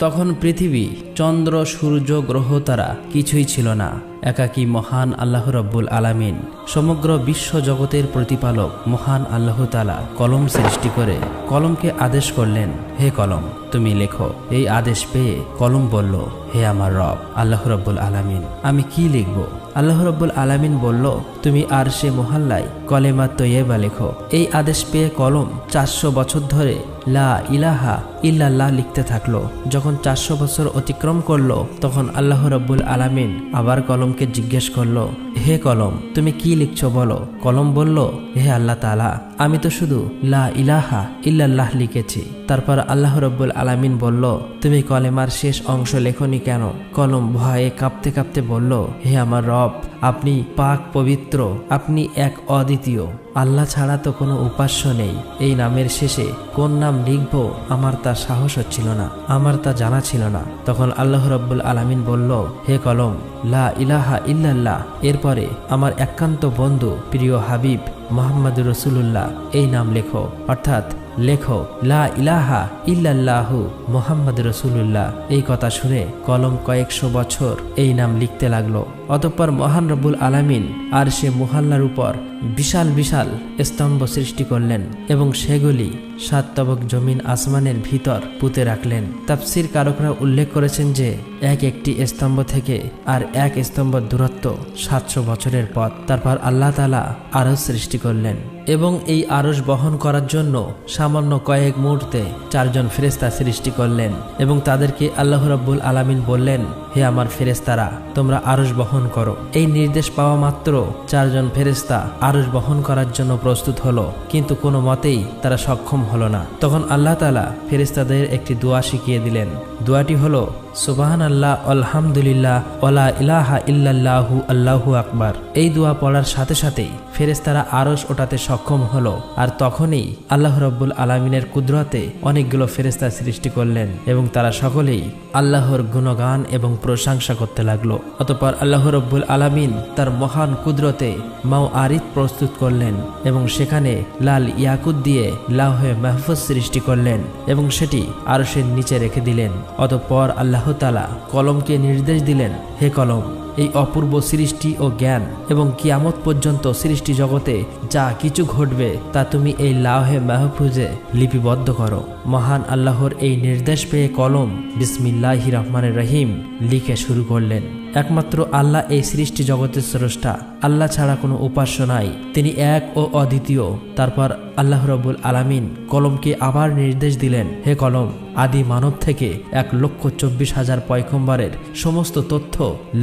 তখন পৃথিবী, চন্দ্র, সূর্য, গ্রহ তারা কিছুই ছিল না। একাকী মহান আল্লাহ রব্বুল আলামিন, সমগ্র বিশ্ব জগতের প্রতিপালক মহান আল্লাহ তাআলা কলম সৃষ্টি করে কলমকে আদেশ করলেন, হে কলম তুমি লেখো। এই আদেশ পেয়ে কলম বলল, হে আমার রব আল্লাহ রব্বুল আলামিন, আমি কি লিখব? আল্লাহ রব্বুল আলামিন বলল, তুমি আরশে মুহাল্লায় কলেমা তৈয়্যিবা লেখো। এই আদেশ পেয়ে কলম 400 বছর ধরে লা ইলাহা ইল্লাল্লাহ লিখতে থাকলো। যখন 400 বছর অতিক্রম করলো, তখন আল্লাহ রব্বুল আলামিন আবার কলমকে জিজ্ঞেস করলো, হে কলম তুমি কি লিখছো বলো। কলম বলল, হে আল্লাহ তাআলা, আমি তো শুধু লা ইলাহা ইল্লাল্লাহ লিখেছি। তারপর আল্লাহ রব্বুল আলামিন বলল, তুমি কলেমার শেষ অংশ লেখনি কেন? কলম ভয়ে কাঁপতে কাঁপতে বলল, হে আমার রব, আপনি পাক পবিত্র, আপনি এক অদ্বিতীয়, আল্লাহ ছাড়া তো কোনো উপাস্য নেই। এই নামের শেষে কোন নাম লিখব আমার তা সাহস হচ্ছিল না, আমার তা জানা ছিল না। তখন আল্লাহ রব্বুল আলামিন বলল, হে কলম লা ইলাহা ইল্লাল্লাহ, এরপরে আমার একান্ত বন্ধু প্রিয় হাবিব মুহাম্মদুর রাসূলুল্লাহ এই নাম লেখো, অর্থাৎ লেখো লা ইলাহা ইল্লাল্লাহু মুহাম্মদুর রাসূলুল্লাহ। এই কথা শুনে কলম কয়েকশো বছর এই নাম লিখতে লাগলো। অতঃপর মহান রব্বুল আলামিন আরশে মুহাল্লার উপর বিশাল বিশাল স্তম্ভ সৃষ্টি করলেন এবং সেগুলি 7 তবক জমিন আসমানের ভিতর পুঁতে রাখলেন। তাফসীর কারকরা উল্লেখ করেছেন যে এক একটি স্তম্ভ থেকে আর এক স্তম্ভ দূরত্ব 700 বছরের পথ। তারপর আল্লাহ তাআলা আরশ সৃষ্টি করলেন এবং এই আরশ বহন করার জন্য সামান্য কয়েক মুহূর্তে 4 জন ফেরেশতা সৃষ্টি করলেন এবং তাদেরকে আল্লাহ রাব্বুল আলামিন বললেন, হে আমার ফেরেশতারা, তোমরা আরশ বহন করো। এই নির্দেশ পাওয়া মাত্র 4 জন ফেরেশতা আরশ বহন করার জন্য প্রস্তুত হলো, কিন্তু কোনো মতেই তারা সক্ষম হলো না। তখন আল্লাহ তাআলা ফেরেশতাদের একটি দোয়া শিখিয়ে দিলেন। দোয়াটি হলো সুবহানাল্লাহ, আলহামদুলিল্লাহ, ওয়ালা ইলাহা ইল্লাল্লাহু, আল্লাহু আকবার। এই দোয়া পড়ার সাথে সাথেই ফেরেশতারা আরশ ওঠাতে সক্ষম হলো। আর তখনই আল্লাহ রাব্বুল আলামিনের কুদরতে অনেকগুলো ফেরেশতা সৃষ্টি করলেন এবং তারা সকলেই আল্লাহর গুণগান এবং প্রশংসা করতে লাগলো। অতঃপর আল্লাহ রাব্বুল আলামিন তার মহান কুদরতে মাওয়ারিদ প্রস্তুত করলেন এবং সেখানে লাল ইয়াকুত দিয়ে লাওহে মাহফুজ সৃষ্টি করলেন এবং সেটি আরশের নিচে রেখে দিলেন। অতঃপর আল্লাহ তাআলা কলমকে নির্দেশ দিলেন, হে কলম, এই অপূর্ব সৃষ্টি ও জ্ঞান এবং কিয়ামত পর্যন্ত সৃষ্টি জগতে যা কিছু ঘটবে তা তুমি এই লাওহে মাহফুজে লিপিবদ্ধ করো। মহান আল্লাহর এই নির্দেশ পেয়ে কলম বিসমিল্লাহির রহমানির রহিম লিখে শুরু করলেন। একমাত্র আল্লাহ এই সৃষ্টি জগতের স্রষ্টা, আল্লাহ ছাড়া কোনো উপাস্য নাই, তিনি এক ও অদ্বিতীয়। তারপর আল্লাহ রাব্বুল আলামিন কলমকে আবার নির্দেশ দিলেন, হে কলম, আদি মানব থেকে 1,24,000 পয়গম্বরের সমস্ত তথ্য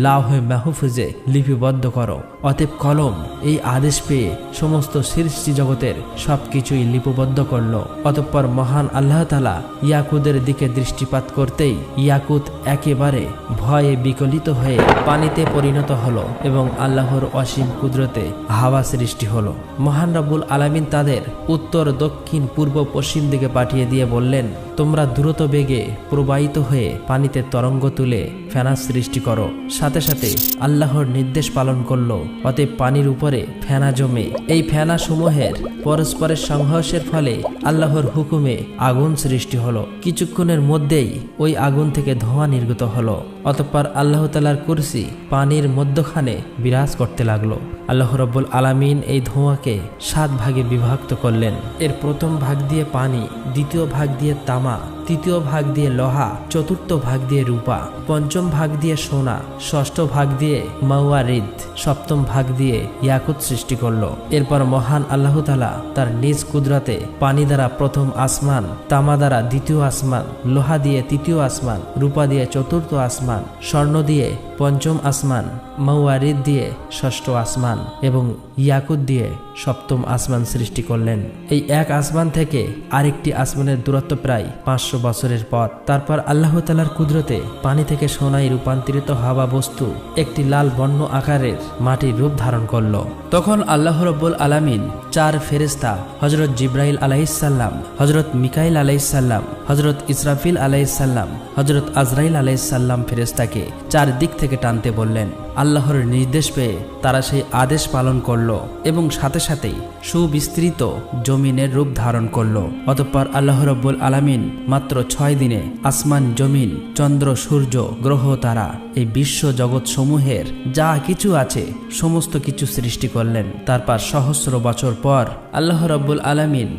লাওহে মাহফুজে লিপিবদ্ধ করো। অতএব কলম এই আদেশ পেয়ে সমস্ত সৃষ্টি জগতের সবকিছুই লিপিবদ্ধ করল। অতঃপর মহান আল্লাহ তাআলা ইয়াকুতের দিকে দৃষ্টিপাত করতেই ইয়াকুত একেবারে ভয়ে বিকলিত হয়ে পানিতে পরিণত হলো এবং আল্লাহর অসীম কুদরতে হাওয়া সৃষ্টি হলো। মহান রব্বুল আলামিন তাদের উত্তর, দক্ষিণ, পূর্ব, পশ্চিম দিকে পাঠিয়ে দিয়ে বললেন, তোমরা দ্রুত বেগে প্রবাহিত হয়ে পানিতে তরঙ্গ তুলে ফেনা সৃষ্টি করো। সাথে সাথে আল্লাহর নির্দেশ পালন করলো। অতএব পানির উপরে ফেনা জমে এই ফেনা সমূহের পরস্পরের সংঘর্ষের ফলে আল্লাহর হুকুমে আগুন সৃষ্টি হলো। কিছুক্ষণের মধ্যেই ওই আগুন থেকে ধোঁয়া নির্গত হলো। অতঃপর আল্লাহ তাআলার কুরসি পানির মধ্যখানে বিরাজ করতে লাগলো। আল্লাহ রাব্বুল আলামিন এই ধোঁয়াকে 7 ভাগে বিভক্ত করলেন। এর প্রথম ভাগ দিয়ে পানি, দ্বিতীয় ভাগ দিয়ে তামা, তৃতীয় ভাগ দিয়ে লোহা, চতুর্থ ভাগ দিয়ে রূপা, পঞ্চম ভাগ দিয়ে সোনা, ষষ্ঠ ভাগ দিয়ে মাওয়ারিদ, সপ্তম ভাগ দিয়ে ইয়াকুত সৃষ্টি করলো। এরপর মহান আল্লাহ তাআলা তার নিজ কুদরতে পানি দ্বারা প্রথম আসমান, তামা দ্বারা দ্বিতীয় আসমান, লোহা দিয়ে তৃতীয় আসমান, রূপা দিয়ে চতুর্থ আসমান, স্বর্ণ দিয়ে পঞ্চম আসমান, মাওয়ারিদ দিয়ে ষষ্ঠ আসমান এবং ইয়াকুত দিয়ে সপ্তম আসমান সৃষ্টি করলেন। এই এক আসমান থেকে আরেকটি আসমানের দূরত্ব প্রায় 500 বছরের পথ। তারপর আল্লাহ তাআলার কুদরতে পানি থেকে সোনায় রূপান্তরিত হওয়া বস্তু একটি লাল বর্ণ আকারের মাটির রূপ ধারণ করল। তখন আল্লাহ রাব্বুল আলামিন 4 ফেরেশতা হযরত জিবরাইল আলাইহিস সালাম, হযরত মিকাইল আলাইহিস সালাম, হযরত ইসরাফিল আলাইহিস সালাম, হযরত আজরাইল আলাইহিস সালাম ফেরেশতাকে 4 দিক থেকে টানতে বললেন। আল্লাহর নির্দেশ পেয়ে তারা সেই আদেশ পালন করল এবং সাথে সাথেই সুবিস্তৃত জমিনের রূপ ধারণ করল। অতঃপর আল্লাহ রাব্বুল আলামিন মাত্র 6 দিনে আসমান, জমিন, চন্দ্র, সূর্য, গ্রহ, তারা এই বিশ্ব জগৎ সমূহের যা কিছু আছে সমস্ত কিছু সৃষ্টি করলেন। তারপর সহস্র বছর পর আল্লাহ রাব্বুল আলামিন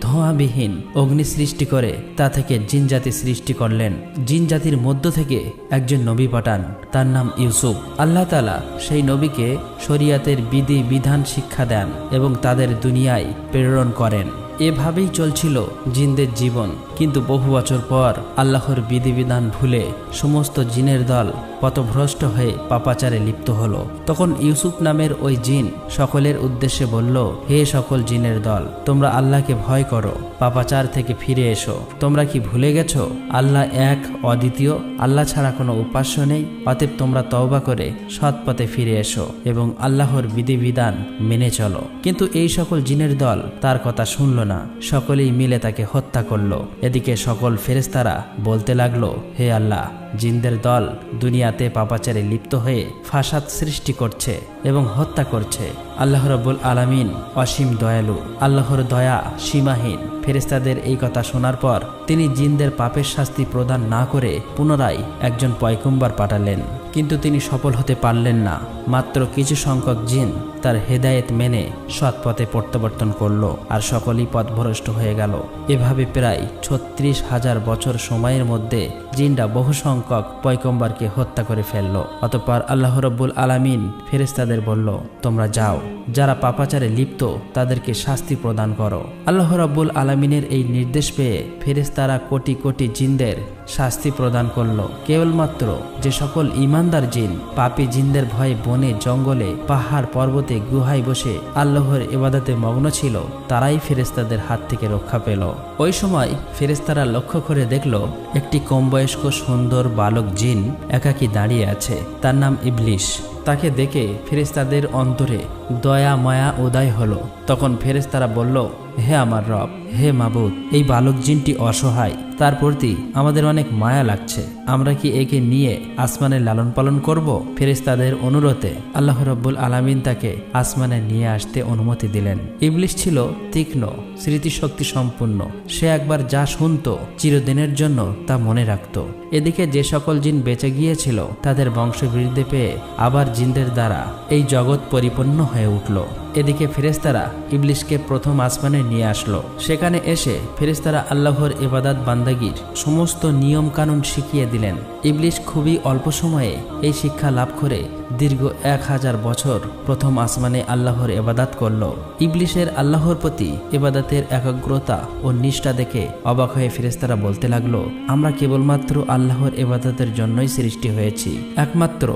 ধোঁয়াবিহীন অগ্নি সৃষ্টি করে তা থেকে জিনজাতি সৃষ্টি করলেন। জিনজাতির মধ্য থেকে একজন নবী পাঠান, তার নাম ইউসুফ। আল্লাহ তাআলা সেই নবীকে শরিয়াতের বিধি বিধান শিক্ষা দেন এবং তাদের দুনিয়ায় প্রেরণ করেন। এভাবেই চলছিল জিনদের জীবন। কিন্তু বহু বছর পর আল্লাহর বিধিবিধান ভুলে সমস্ত জিনের দল পথভ্রষ্ট হয়ে পাপাচারে লিপ্ত হলো। তখন ইউসুফ নামের ওই জিন সকলের উদ্দেশ্যে বলল, হে সকল জিনের দল, তোমরা আল্লাহকে ভয় করো, পাপাচার থেকে ফিরে এসো। তোমরা কি ভুলে গেছো আল্লাহ এক, অদ্বিতীয়, আল্লাহ ছাড়া কোনো উপাস্য নেই? অতএব তোমরা তওবা করে সৎ পথে ফিরে এসো এবং আল্লাহর বিধিবিধান মেনে চলো। কিন্তু এই সকল জিনের দল তার কথা শুনল না, সকলেই মিলে তাকে হত্যা করলো। এদিকে সকল ফেরেশতারা বলতে লাগলো, হে আল্লাহ, জিনদের দল দুনিয়াতে পাপাচারে লিপ্ত হয়ে ফাসাদ সৃষ্টি করছে এবং হত্যা করছে। আল্লাহ রাব্বুল আলামিন অসীম দয়ালু, আল্লাহর দয়া সীমাহীন। ফেরেশতাদের এই কথা শোনার পর তিনি জিনদের পাপের শাস্তি প্রদান না করে পুনরায় একজন পয়গম্বর পাঠালেন। কিন্তু তিনি সফল হতে পারলেন না। মাত্র কিছু সংখ্যক জিন তার হেদায়েত মেনে সৎ পথে প্রত্যাবর্তন করল, আর সকলেই পথভ্রষ্ট হয়ে গেল। এভাবে প্রায় 36,000 বছর সময়ের মধ্যে জিনরা বহু সংখ্যক পয়গম্বরকে হত্যা করে ফেলল। অতঃপর আল্লাহ রাব্বুল আলামিন ফেরেশতাদের বলল, তোমরা যাও, যারা পাপাচারে লিপ্ত তাদেরকে শাস্তি প্রদান করো। আল্লাহ রাব্বুল আলামিনের এই নির্দেশ পেয়ে ফেরেশতারা কোটি কোটি জিনদের শাস্তি প্রদান করল। কেবলমাত্র যে সকল ঈমানদার জিন পাপী জিনদের ভয়ে বনে, জঙ্গলে, পাহাড়, পর্বতে, গুহায় বসে আল্লাহর ইবাদতে মগ্ন ছিল, তারাই ফেরেশতাদের হাত থেকে রক্ষা পেল। ওই সময় ফেরেশতারা লক্ষ্য করে দেখল একটি কমবয়স্ক সুন্দর বালক জিন একাকী দাঁড়িয়ে আছে। তার নাম ইবলিশ। তাকে দেখে ফেরেশতাদের অন্তরে দয়া মায়া উদয় হলো। তখন ফেরেশতারা বলল, হে আমার রব, হে মাবুদ, এই বালক জিনটি অসহায়, তার প্রতি আমাদের অনেক মায়া লাগছে। আমরা কি একে নিয়ে আসমানে লালন পালন করব? ফেরেশতাদের অনুরোধে আল্লাহ রাব্বুল আলামিন তাকে আসমানে নিয়ে আসতে অনুমতি দিলেন। ইবলিশ ছিল তীক্ষ্ণ স্মৃতিশক্তি সম্পন্ন। সে একবার যা শুনতো চিরদিনের জন্য তা মনে রাখত। এদিকে যে সকল জিন বেঁচে গিয়েছিল তাদের বংশবৃদ্ধি পেয়ে আবার জিনদের দ্বারা এই জগৎ পরিপূর্ণ হয়ে উঠল। এদিকে ফেরেশতারা ইবলিশকে প্রথম আসমানে নিয়ে আসলো। সেখানে এসে ফেরেশতারা আল্লাহর ইবাদত বান্দাগির সমস্ত নিয়ম কানুন শিখিয়ে দিলেন। ইবলিশ খুবই অল্প সময়ে এই শিক্ষা লাভ করে দীর্ঘ 1000 বছর প্রথম আসমানে আল্লাহর ইবাদত করল। ইবলিশের আল্লাহর প্রতি ইবাদতের একাগ্রতা ও নিষ্ঠা দেখে অবাক হয়ে ফেরেশতারা বলতে লাগলো, আমরা কেবলমাত্র আল্লাহর ইবাদতের জন্যই সৃষ্টি হয়েছি। একমাত্র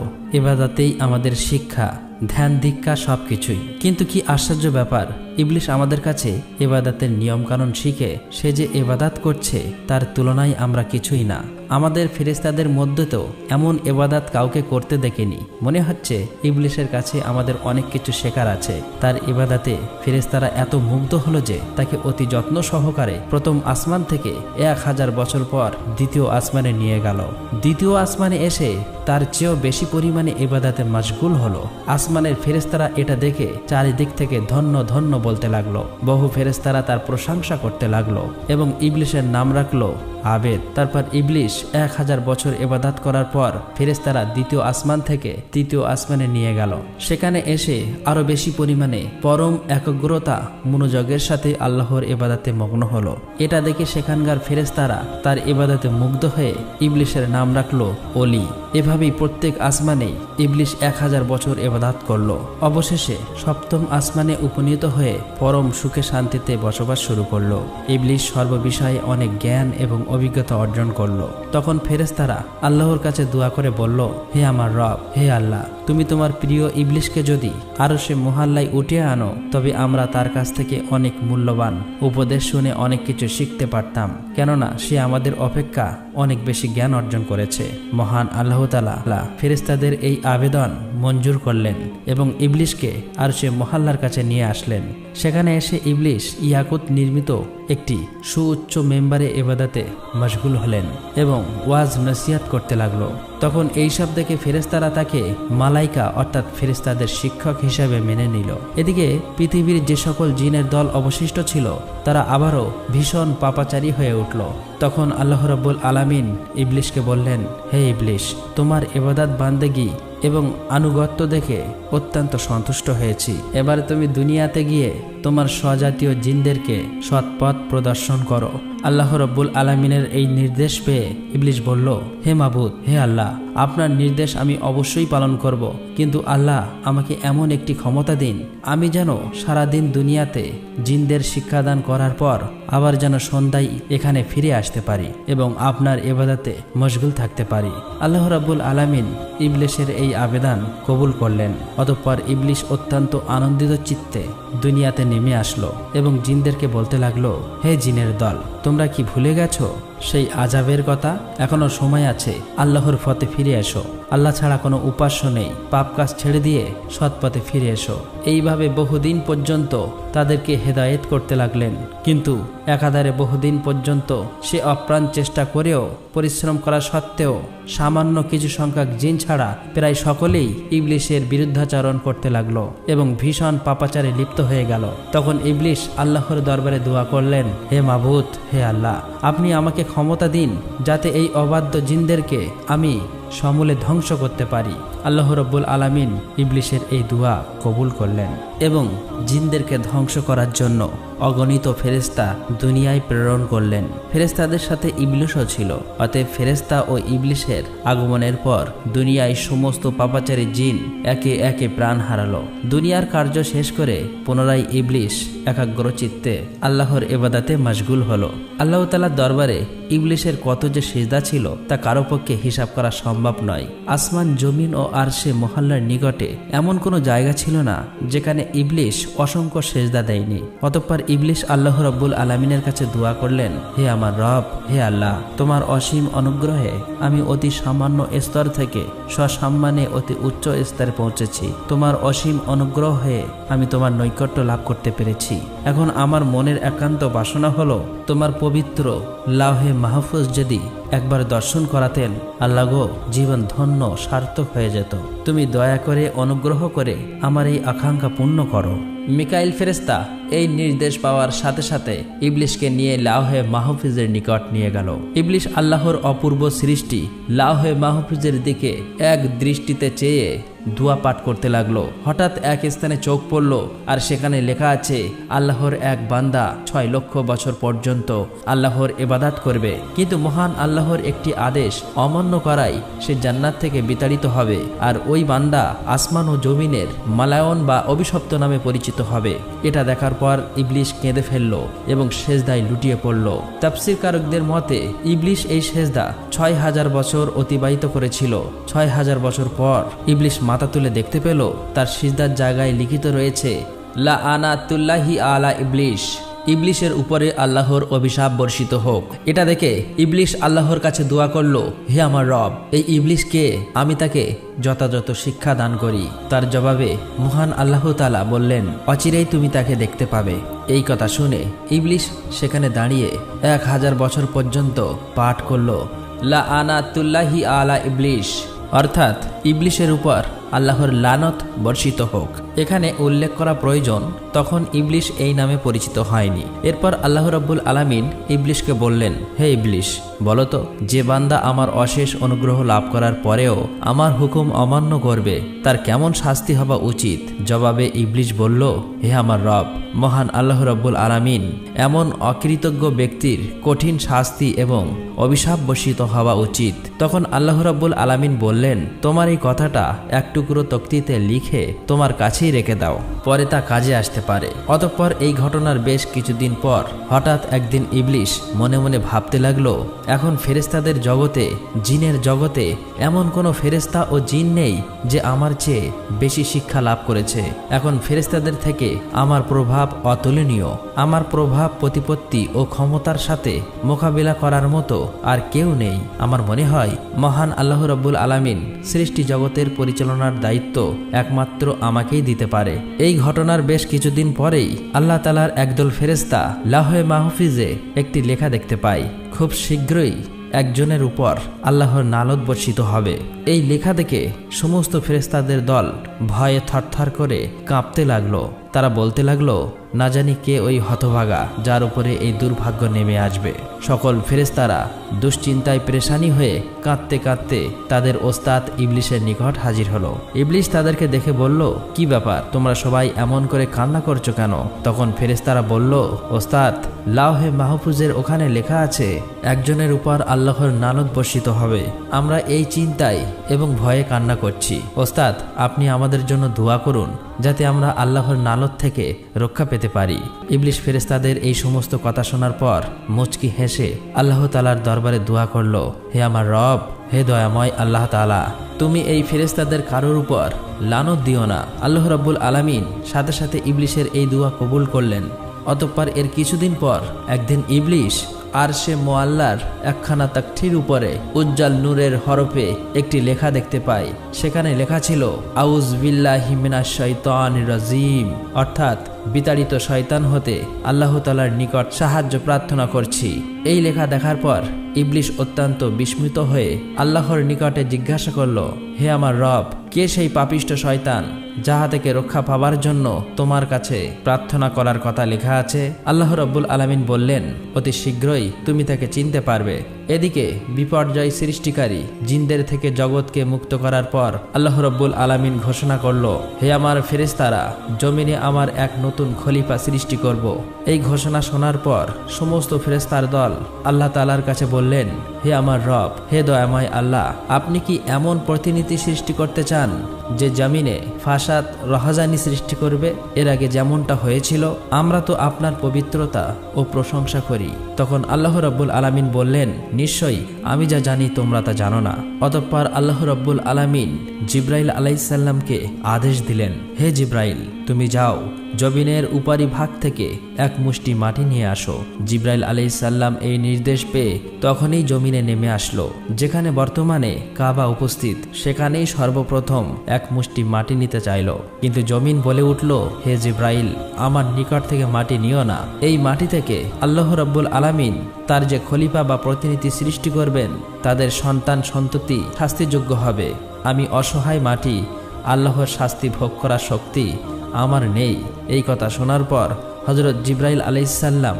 ইবাদতেই আমাদের শিক্ষা, ধ্যান, দীক্ষা সবকিছুই। কিন্তু কি আশ্চর্য ব্যাপার, ইবলিশ আমাদের কাছে ইবাদতের নিয়ম কানুন শিখে সে যে ইবাদত করছে তার তুলনায় আমরা কিছুই না। আমাদের ফেরেশতাদের মধ্যে তো এমন ইবাদত কাউকে করতে দেখিনি। মনে হচ্ছে ইবলিশের কাছে আমাদের অনেক কিছু শেখার আছে। তার ইবাদতে ফেরেশতারা এত মুগ্ধ হলো যে তাকে অতি যত্ন সহকারে প্রথম আসমান থেকে 1000 বছর পর দ্বিতীয় আসমানে নিয়ে গেল। দ্বিতীয় আসমানে এসে তার চেয়েও বেশি পরিমাণে ইবাদতে মশগুল হলো। আসমানের ফেরেশতারা এটা দেখে চারিদিক থেকে ধন্য ধন্য বলতে লাগলো। বহু ফেরেশতারা তার প্রশংসা করতে লাগলো এবং ইবলিশের নাম রাখলো আবেদ। তারপর ইবলিশ 1000 বছর ইবাদত করার পর ফেরেশতারা দ্বিতীয় আসমান থেকে তৃতীয় আসমানে নিয়ে গেল। সেখানে এসে আরো বেশি পরিমাণে পরম একাগ্রতা মনোযোগের সাথে আল্লাহর ইবাদতে মগ্ন হলো। এটা দেখে সেখানকার ফেরেশতারা তার ইবাদতে মুগ্ধ হয়ে ইবলিশের নাম রাখলো অলি। এভাবেই প্রত্যেক আসমানে ইবলিশ 1000 বছর ইবাদত করলো। অবশেষে সপ্তম আসমানে উপনীত হয়ে পরম সুখে শান্তিতে বসবাস শুরু করলো। ইবলিশ সর্ববিষয়ে অনেক জ্ঞান এবং অভিজ্ঞতা অর্জন করলো। তখন ফেরেশতারা আল্লাহর কাছে দোয়া করে বলল, হে আমার রব, হে আল্লাহ, তুমি তোমার প্রিয় ইবলিশকে যদি আরশে মুহাল্লায় উঠিয়ে আনো তবে আমরা তার কাছ থেকে অনেক মূল্যবান উপদেশ শুনে অনেক কিছু শিখতে পারতাম, কেননা সে আমাদের অপেক্ষা অনেক বেশি জ্ঞান অর্জন করেছে। মহান আল্লাহ তাআলা ফেরেশতাদের এই আবেদন মঞ্জুর করলেন এবং ইবলিশকে আরশে মুহাল্লার কাছে নিয়ে আসলেন। সেখানে এসে ইবলিশ ইয়াকুত নির্মিত একটি সুউচ্চ মেম্বারে ইবাদতে মশগুল হলেন এবং ওয়াজ নসিহত করতে লাগলো। তখন এইসব দেখে ফেরেশতারা তাকে মালাইকা অর্থাৎ ফেরেশতাদের শিক্ষক হিসেবে মেনে নিল। এদিকে পৃথিবীর যে সকল জিনের দল অবশিষ্ট ছিল তারা আবারও ভীষণ পাপাচারী হয়ে উঠল। তখন আল্লাহ রাব্বুল আলামিন ইবলিশকে বললেন, হে ইবলিশ, তোমার ইবাদত বান্দেগি এবং আনুগত্য দেখে অত্যন্ত সন্তুষ্ট হয়েছি। এবার তুমি দুনিয়াতে গিয়ে তোমার স্বজাতীয় জিনদেরকে সৎপথ প্রদর্শন করো। আল্লাহ রাব্বুল আলামিনের এই নির্দেশ পেয়ে ইবলিশ বলল, হে মাবুদ, হে আল্লাহ, আপনার নির্দেশ আমি অবশ্যই পালন করব, কিন্তু আল্লাহ আমাকে এমন একটি ক্ষমতা দিন আমি যেন সারাদিন দুনিয়াতে জিনদের শিক্ষাদান করার পর আবার যেন সন্ধ্যায় এখানে ফিরে আসতে পারি এবং আপনার ইবাদতে মশগুল থাকতে পারি। আল্লাহ রাব্বুল আলামিন ইবলিশের এই আবেদন কবুল করলেন। অতঃপর ইবলিশ অত্যন্ত আনন্দিত চিত্তে দুনিয়াতে নেমে আসলো এবং জিনদেরকে বলতে লাগলো, হে জিনের দল, তোমরা কি ভুলে গেছো সেই আযাবের কথা? এখনো সময় আছে, আল্লাহর পথে ফিরে এসো। আল্লাহ ছাড়া কোনো উপাস্য নেই, পাপ কাজ ছেড়ে দিয়ে সৎ পথে ফিরে এসো। এইভাবে বহুদিন পর্যন্ত তাদেরকে হেদায়েত করতে লাগলেন, কিন্তু একাধারে বহুদিন পর্যন্ত সে অপ্রাণ চেষ্টা করেও পরিশ্রম করা সত্ত্বেও সামান্য কিছু সংখ্যক জিন ছাড়া প্রায় সকলেই ইবলিশের বিরুদ্ধাচরণ করতে লাগলো এবং ভীষণ পাপাচারে লিপ্ত হয়ে গেল। তখন ইবলিশ আল্লাহর দরবারে দোয়া করলেন, হে মাবুদ, হে আল্লাহ, আপনি আমাকে ক্ষমতা দিন যাতে এই অবাধ্য জিনদেরকে আমি সমূলে ধ্বংস করতে পারি। আল্লাহ রাব্বুল আলামিন ইবলিশের এই দোয়া কবুল করলেন এবং জিনদেরকে ধ্বংস করার জন্য অগণিত ফেরেশতা দুনিয়ায় প্রেরণ করলেন। ফেরেশতাদের সাথে ইবলিশও ছিল। অতএব ফেরেশতা ও ইবলিশের আগমনের পর দুনিয়ায় সমস্ত পাপাচারী জিন একে একে প্রাণ হারালো। দুনিয়ার কার্য শেষ করে পুনরায় ইবলিশ একাগ্রচিত্তে আল্লাহর ইবাদতে মশগুল হলো। আল্লাহ তাআলার দরবারে ইবলিশের কত যে সিজদা ছিল তা কারো পক্ষে হিসাব করা সম্ভব নয়। আসমান, জমিন ও আরশে মহল্লার নিকটে এমন কোনো জায়গা ছিল না যেখানে ইবলিশ অসংখ্য সিজদা দেয়নি। অতঃপর ইবলিশ আল্লাহ রাব্বুল আলামিনের কাছে দোয়া করলেন, হে আমার রব, হে আল্লাহ, তোমার অসীম অনুগ্রহে আমি অতি সামান্য স্তর থেকে সসম্মানে অতি উচ্চ স্তরে পৌঁছেছি। তোমার অসীম অনুগ্রহে আমি তোমার নৈকট্য লাভ করতে পেরেছি। এখন আমার মনের একান্ত বাসনা হলো তোমার পবিত্র লাওহে মাহফুজ যদি একবার দর্শন করাতেন, আল্লাহ গো, জীবন ধন্য সার্থক হয়ে যেত। তুমি দয়া করে অনুগ্রহ করে আমার এই আকাঙ্ক্ষা পূর্ণ করো। মিকাইল ফেরেশতা এই নির্দেশ পাওয়ার সাথে সাথে ইবলিশকে নিয়ে লাওহে মাহফুজের নিকট নিয়ে গেল। ইবলিশ আল্লাহর অপূর্ব সৃষ্টি লাওহে মাহফুজের দিকে এক দৃষ্টিতে চেয়ে দোয়া পাঠ করতে লাগলো। হঠাৎ এক স্থানে চোখ পড়ল আর সেখানে লেখা আছে, আল্লাহর এক বান্দা 6 লক্ষ বছর পর্যন্ত আল্লাহর ইবাদত করবে, কিন্তু মহান আল্লাহর একটি আদেশ অমান্য করায় সে জান্নাত থেকে বিতাড়িত হবে, আর ওই বান্দা আসমান ও জমিনের মালায়ন বা অভিশপ্ত নামে পরিচিত হবে। এটা দেখার পর ইবলিশ কেঁদে ফেলল এবং সেজদায় লুটিয়ে পড়ল। তাফসীরকারকদের মতে ইবলিশ এই সেজদা 6000 বছর অতিবাহিত করেছিল। 6000 বছর পর ইবলিশ মাথা তুলে দেখতে পেল তার সিজদার জায়গায় লিখিত রয়েছে, লাআনাতুল্লাহি আলা ইবলিশ, ইবলিশের উপরে আল্লাহর অভিশাপ বর্ষিত হোক। এটা দেখে ইবলিশ আল্লাহর কাছে দোয়া করল, হে আমার রব, এই ইবলিশকে আমি তাকে যথাযথ শিক্ষা দান করি। তার জবাবে মহান আল্লাহ তাআলা বললেন, অচিরেই তুমি তাকে দেখতে পাবে। এই কথা শুনে ইবলিশ সেখানে দাঁড়িয়ে 1000 বছর পর্যন্ত পাঠ করল, লাআনাতুল্লাহি আলা ইবলিশ, অর্থাৎ ইবলিশের উপর আল্লাহর লানত বর্ষিত হোক। এখানে উল্লেখ করা প্রয়োজন তখন ইবলিশ এই নামে পরিচিত হয়নি। এরপর আল্লাহ রাব্বুল আলামিন ইবলিশকে বললেন, হে ইবলিশ, বলতো যে বান্দা আমার অশেষ অনুগ্রহ লাভ করার পরেও আমার হুকুম অমান্য করবে তার কেমন শাস্তি হওয়া উচিত? জবাবে ইবলিশ বলল, হে আমার রব, মহান আল্লাহ রাব্বুল আলামিন এমন অকৃতজ্ঞ ব্যক্তির কঠিন শাস্তি এবং অভিশাপ বর্ষিত হওয়া উচিত। তখন আল্লাহ রাব্বুল আলামিন বললেন, তোমার এই কথাটা এক টুকরো তক্তিতে লিখে তোমার কাছেই রেখে দাও, পরে তা কাজে আসতে পারে। অতঃপর এই ঘটনার বেশ কিছুদিন পর হঠাৎ একদিন ইবলিশ মনে মনে ভাবতে লাগলো, এখন ফেরেশতাদের জগতে, জিনের জগতে এমন কোনো ফেরেশতা ও জিন নেই যে আমার চেয়ে বেশি শিক্ষা লাভ করেছে। এখন ফেরেশতাদের থেকে আমার প্রভাব অতুলনীয়। আমার প্রভাব, প্রতিপত্তি ও ক্ষমতার সাথে মোকাবিলা করার মতো আর কেউ নেই। আমার মনে হয় মহান আল্লাহ রাব্বুল আলামিন সৃষ্টি জগতের পরিচালনার ঘটনার দায়িত্ব একমাত্র আমাকেই দিতে পারে। এই ঘটনার বেশ কিছুদিন পরেই আল্লাহ তাআলার একদল ফেরেশতা লাওহে মাহফুজে একটি লেখা দেখতে পায়, খুব শীঘ্রই একজনের উপর আল্লাহর নালত বর্ষিত হবে। এই লেখা দেখে সমস্ত ফেরেশতাদের দল ভয়ে থরথর করে কাঁপতে লাগলো। তারা বলতে লাগলো, না জানি কে ওই হতভাগা যার উপরে এই দুর্ভাগ্য নেমে আসবে। সকল ফেরেশতারা দুশ্চিন্তায় পেরেশানি হয়ে কাঁদতে কাঁদতে তাদের ওস্তাদ ইবলিশের নিকট হাজির হলো। ইবলিশ তাদেরকে দেখে বলল, কি ব্যাপার, তোমরা সবাই এমন করে কান্না করছো কেন? তখন ফেরেশতারা বলল, ওস্তাদ, লাওহে মাহফুজের ওখানে লেখা আছে একজনের উপর আল্লাহর নালত বর্ষিত হবে। আমরা এই চিন্তায় এবং ভয়ে কান্না করছি। ওস্তাদ, আপনি আমাদের জন্য দোয়া করুন যাতে আমরা আল্লাহর নালত থেকে রক্ষা পেতে পারি। ইবলিশ ফেরেশতাদের এই সমস্ত কথা শোনার পর মুচকি হেসে আল্লাহ তাআলার দরবারে দোয়া করল, হে আমার রব, হে দয়াময় আল্লাহ তাআলা, তুমি এই ফেরেশতাদের কারোর উপর লানত দিও না। আল্লাহ রাব্বুল আলামিন সাথে সাথে ইবলিশের এই দোয়া কবুল করলেন। অতঃপর এর কিছুদিন পর একদিন ইবলিশ আরশে মুআল্লার একখানা তাকঠির উপরে উজ্জ্বল নূরের হরফে একটি লেখা দেখতে পায়। সেখানে লেখা ছিল, আউযু বিল্লাহি মিনাশ শাইতানির রাজিম, অর্থাৎ বিতাড়িত শয়তান হতে আল্লাহ তাআলার নিকট সাহায্য প্রার্থনা করছি। এই লেখা দেখার পর ইবলিশ অত্যন্ত বিস্মিত হয়ে আল্লাহর নিকটে জিজ্ঞাসা করল, হে আমার রব, কে সেই পাপিষ্ঠ শয়তান যাহা থেকে রক্ষা পাবার জন্য তোমার কাছে প্রার্থনা করার কথা লেখা আছে? আল্লাহ রাব্বুল আলামিন বললেন, অতি শীঘ্রই তুমি তাকে চিনতে পারবে। এদিকে বিপর্যয় সৃষ্টিকারী জিনদের থেকে জগৎকে মুক্ত করার পর আল্লাহ রাব্বুল আলামিন ঘোষণা করল, হে আমার ফেরেশতারা, জমিনে আমার এক নতুন খলিফা সৃষ্টি করব। এই ঘোষণা শোনার পর সমস্ত ফেরেশতার দল আল্লাহ তাআলার কাছে বললেন, হে আমার রব, হে দয়াময় আল্লাহ, আপনি কি এমন প্রতিনিধি সৃষ্টি করতে চান যে জমিনে ফাসাদ রহাজানি সৃষ্টি করবে? এর আগে যেমনটা হয়েছিল, আমরা তো আপনার পবিত্রতা ও প্রশংসা করি। তখন আল্লাহ রাব্বুল আলামিন বললেন, নিশ্চয়ই আমি যা জানি তোমরা তা জানো না। অতঃপর আল্লাহ রাব্বুল আলামিন জিব্রাইল আলাইহিস সালামকে আদেশ দিলেন, হে জিব্রাইল, তুমি যাও, জমিনের উপরি ভাগ থেকে এক মুষ্টি মাটি নিয়ে আসো। জিব্রাইল আলাইহিস সালাম এই নির্দেশ পেয়ে তখনই জমিনে নেমে আসলো। যেখানে বর্তমানে কাবা উপস্থিত, সেখানেই সর্বপ্রথম এক মুষ্টি মাটি নিতে চাইল। কিন্তু জমিন বলে উঠল, হে জিব্রাইল, আমার নিকট থেকে মাটি নিও না। এই মাটি থেকে আল্লাহ রাব্বুল আলামিন তার যে খলিফা বা প্রতিনিধি সৃষ্টি করবেন, তাদের সন্তান সন্ততি শাস্তিযোগ্য হবে। আমি অসহায় মাটি, আল্লাহর শাস্তি ভোগ করার শক্তি আমার নেই। এই কথা শোনার পর হযরত জিব্রাইল আলাইহিস সালাম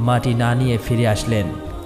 মাটি না নিয়ে ফিরে আসলেন।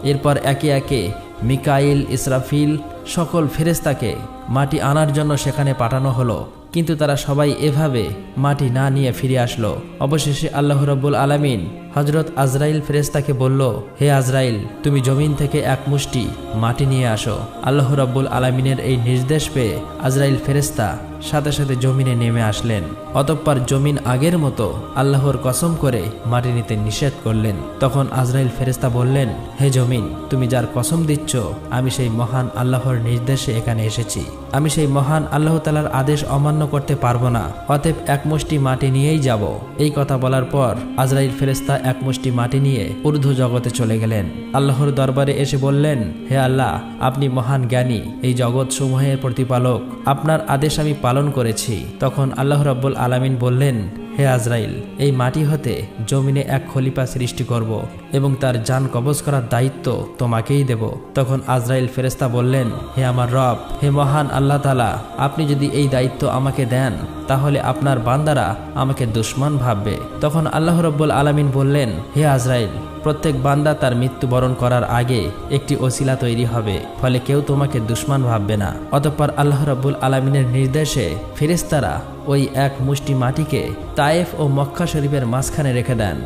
এরপর একে একে মিকাইল, ইসরাফিল সকল ফেরেশতাকে মাটি আনার জন্য সেখানে পাঠানো হলো, কিন্তু তারা সবাই এভাবে মাটি না নিয়ে ফিরে আসলো। অবশেষে আল্লাহ রাব্বুল আলামিন হযরত আজরাইল ফেরেশতাকে বলল, হে আজরাইল, তুমি জমিন থেকে এক মুষ্টি মাটি নিয়ে আসো। আল্লাহ রাব্বুল আলামিনের এই নির্দেশ পেয়ে আজরাইল ফেরেশতা সাথে সাথে জমিনে নেমে আসলেন। অতঃপর জমিন আগের মতো আল্লাহর কসম করে মাটি নিতে নিষেধ করলেন। তখন আজরাইল ফেরেশতা বললেন, হে জমিন, তুমি যার কসম দিচ্ছ, আমি সেই মহান আল্লাহর নির্দেশে এখানে এসেছি। আমি সেই মহান আল্লাহ তাআলার আদেশ অমান্য করতে পারবো না। অতএব এক মুষ্টি মাটি নিয়েই যাব। এই কথা বলার পর আজরাইল ফেরেশতা এক মুষ্টি মাটি নিয়ে ঊর্ধ্ব জগতে চলে গেলেন। আল্লাহর দরবারে এসে বললেন, হে আল্লাহ, আপনি মহান জ্ঞানী, এই জগৎ সমূহের প্রতিপালক, আপনার আদেশ আমি পালন করেছি। তখন আল্লাহ রাব্বুল আলামিন বললেন, হে আজরাইল, এই মাটি হতে জমিনে এক খলিফা সৃষ্টি করব এবং তার জান কবজ করার দায়িত্ব তোমাকেই দেব। তখন আজরাইল ফেরেশতা বললেন, হে আমার রব, হে মহান আল্লাহ তাআলা, আপনি যদি এই দায়িত্ব আমাকে দেন, তাহলে আপনার বান্দারা আমাকে দুশমন ভাববে। তখন আল্লাহ রাব্বুল আলামিন বললেন, হে আজরাইল, প্রত্যেক বান্দা তার মৃত্যুবরণ করার আগে একটি ওসিলা তৈরি হবে, ফলে কেউ তোমাকে দুশমন ভাববে না। অতঃপর আল্লাহ রাব্বুল আলামিনের নির্দেশে ফেরেশতারা ওই এক মুষ্টি মাটিকে তায়েফ ও মক্কা শরীফের মাঝখানে রেখে দেন।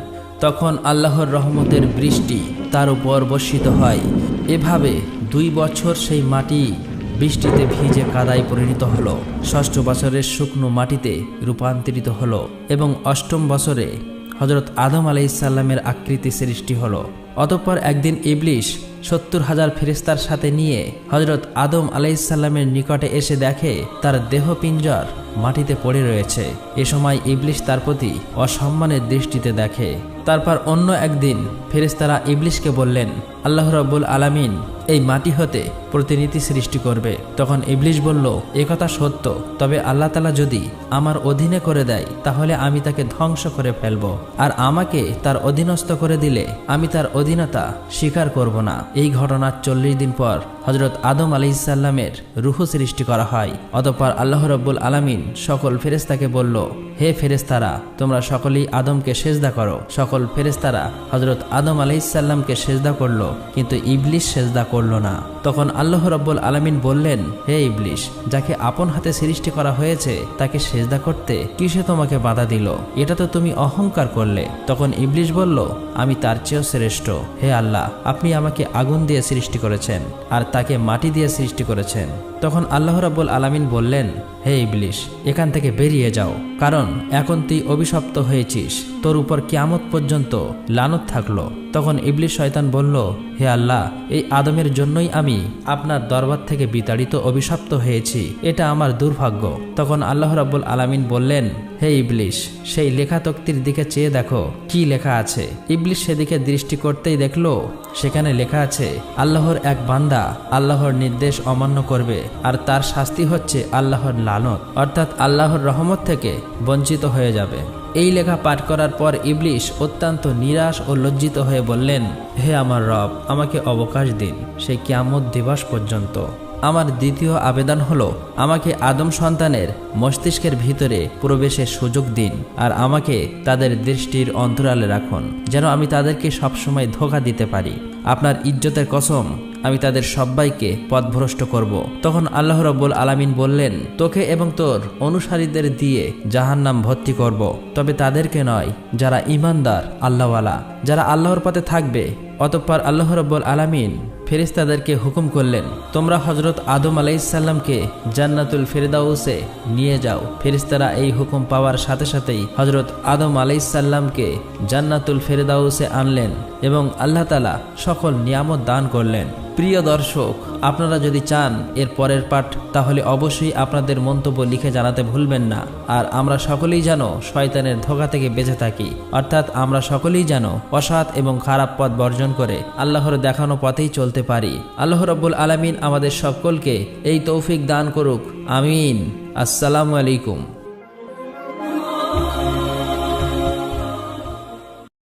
তখন আল্লাহর রহমতের বৃষ্টি তার উপর বর্ষিত হয়। এভাবে 2 বছর সেই মাটি বৃষ্টিতে ভিজে কাদায় পরিণত হলো। 6ষ্ঠ বছরের শুকনো মাটিতে রূপান্তরিত হলো এবং 8ম বছরে হযরত আদম আলাইহিস সালামের আকৃতি সৃষ্টি হলো। অতঃপর একদিন ইবলিশ 70,000 ফেরেশতার সাথে নিয়ে হযরত আদম আলাইহিস সালামের নিকটে এসে দেখে তার দেহপিঞ্জর মাটিতে পড়ে রয়েছে। এ সময় ইবলিশ তার প্রতি অসম্মানের দৃষ্টিতে দেখে। তারপর অন্য একদিন ফেরেশতারা ইবলিশকে বললেন, আল্লাহ রাব্বুল আলামিন এই মাটি হতে প্রতিনিধি সৃষ্টি করবে। তখন ইবলিশ বলল, একথা সত্য, তবে আল্লাহ তাআলা যদি আমার অধীনে করে দেয় তাহলে আমি তাকে ধ্বংস করে ফেলব, আর আমাকে তার অধীনস্থ করে দিলে আমি তার অধীনতা স্বীকার করব না। এই ঘটনার 40 দিন পর হযরত আদম আলাইহিসসালামের রূহ সৃষ্টি করা হয়। অতঃপর আল্লাহ রাব্বুল আলামিন সকল ফেরেশতাকে বলল, হে ফেরেশতারা, তোমরা সকলেই আদমকে সেজদা করো। সকল ফেরেশতারা হযরত আদম আলাইহিসসালামকে সেজদা করল, কিন্তু ইবলিশ সেজদা করল না। তখন আল্লাহ রাব্বুল আলামিন বললেন, হে ইবলিশ, যাকে আপন হাতে সৃষ্টি করা হয়েছে তাকে সেজদা করতে কিসে তোমাকে বাধা দিল? এটা তো তুমি অহংকার করলে। তখন ইবলিশ বলল, আমি তার চেয়েও শ্রেষ্ঠ। হে আল্লাহ, আপনি আমাকে আগুন দিয়ে সৃষ্টি করেছেন আর তাকে মাটি দিয়ে সৃষ্টি করেছেন। তখন আল্লাহ রাব্বুল আলামিন বললেন, হে ইবলিশ, এখান থেকে বেরিয়ে যাও, কারণ এখন তুই অভিশপ্ত হয়েছিস, তোর উপর কিয়ামত পর্যন্ত লানত থাকলো। তখন ইবলিশ শয়তান বলল, হে আল্লাহ, এই আদমের জন্যই আমি আপনার দরবার থেকে বিতাড়িত অভিশপ্ত হয়েছি, এটা আমার দুর্ভাগ্য। তখন আল্লাহ রাব্বুল আলামিন বললেন, হে ইবলিশ, সেই লেখা তক্তির দিকে চেয়ে দেখো কি লেখা আছে। ইবলিশ সেদিকে দৃষ্টি করতেই দেখলো সেখানে লেখা আছে, আল্লাহর এক বান্দা আল্লাহর নির্দেশ অমান্য করবে আর তার শাস্তি হচ্ছে আল্লাহর লানত, অর্থাৎ আল্লাহর রহমত থেকে বঞ্চিত হয়ে যাবে। এই লেখা পাঠ করার পর ইবলিশ অত্যন্ত নিরাশ ও লজ্জিত হয়ে বললেন, হে আমার রব, আমাকে অবকাশ দিন সেই কিয়ামত দিবস পর্যন্ত। আমার দ্বিতীয় আবেদন হলো, আমাকে আদম সন্তানের মস্তিষ্কের ভিতরে প্রবেশের সুযোগ দিন আর আমাকে তাদের দৃষ্টির অন্তরালে রাখুন, যেন আমি তাদেরকে সবসময় ধোঁকা দিতে পারি। আপনার ইজ্জতের কসম, আমি তাদের সবাইকে পথভ্রষ্ট করব। তখন আল্লাহ রাব্বুল আলামিন বললেন, তোকে এবং তোর অনুসারীদের দিয়ে জাহান্নাম ভর্তি করব, তবে তাদেরকে নয় যারা ঈমানদার আল্লাহওয়ালা, যারা আল্লাহর পথে থাকবে। অতঃপর আল্লাহ রাব্বুল আলামিন ফেরেশতাদেরকে হুকুম করলেন, তোমরা হযরত আদম আলাইহিসসালামকে জান্নাতুল ফেরদাউসে নিয়ে যাও। ফেরেশতারা এই হুকুম পাওয়ার সাথে সাথেই হযরত আদম আলাইহিসসালামকে জান্নাতুল ফেরদাউসে আনলেন এবং আল্লাহ তাআলা সকল নিয়ামত দান করলেন। প্রিয় দর্শক, আপনারা যদি চান এর পরের পাঠ, তাহলে অবশ্যই আপনাদের মন্তব্য লিখে জানাতে ভুলবেন না। আর আমরা সকলেই যেন শয়তানের ধোঁকা থেকে বেঁচে থাকি, অর্থাৎ আমরা সকলেই যেন অসৎ এবং খারাপ পথ বর্জন করে আল্লাহর দেখানো পথেই চলতে পারি। আল্লাহ রাব্বুল আলামিন আমাদের সকলকে এই তৌফিক দান করুক, আমিন। আসসালামু আলাইকুম।